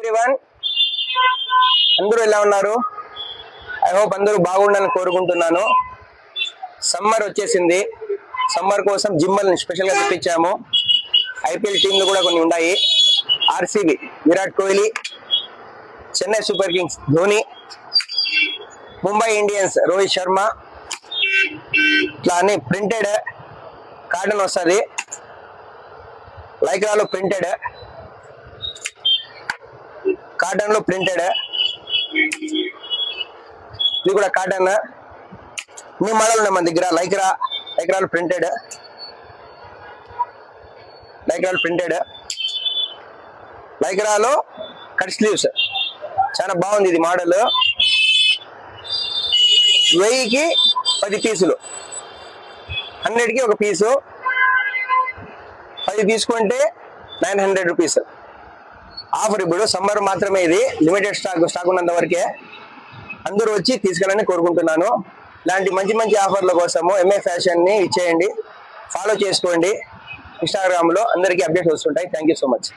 Everyone, అందరూ ఎలా ఉన్నారు? ఐ హోప్ అందరూ బాగుండాలని కోరుకుంటున్నాను. సమ్మర్ వచ్చేసింది. సమ్మర్ కోసం జిమ్మల్ని స్పెషల్ గా తెప్పించాము. ఐపీఎల్ టీంలు కూడా కొన్ని ఉన్నాయి. RCB Virat Kohli, Chennai super Kings Dhoni, Mumbai Indians Rohit Sharma. ఇట్లా అన్ని ప్రింటెడ్ కాటన్ వస్తుంది. లైక్రాలో ప్రింటెడ్, కాటన్ లో ప్రింటెడ్, ఇది కూడా కాటన్. ఇన్ని మోడల్ ఉన్నాయి మన దగ్గర. లైక్రాలో ప్రింటెడ్, లైక్రాలో కట్ స్లీవ్స్. చాలా బాగుంది ఇది మోడల్. 1000కి 10 పీసులు, 100కి ఒక పీసు. 10 తీసుకుంటే 900 రూపీస్. ఆఫర్ ఇప్పుడు సమ్మర్ మాత్రమే, ఇది లిమిటెడ్ స్టాక్ ఉన్నంత వరకే. అందరూ వచ్చి తీసుకెళ్ళని కోరుకుంటున్నాను. ఇలాంటి మంచి మంచి ఆఫర్ల కోసము ఎంఏ ఫ్యాషన్ ని ఇచ్చేయండి, ఫాలో చేసుకోండి. ఇన్స్టాగ్రామ్ లో అందరికీ అప్డేట్స్ వస్తుంటాయి. Thank you so much.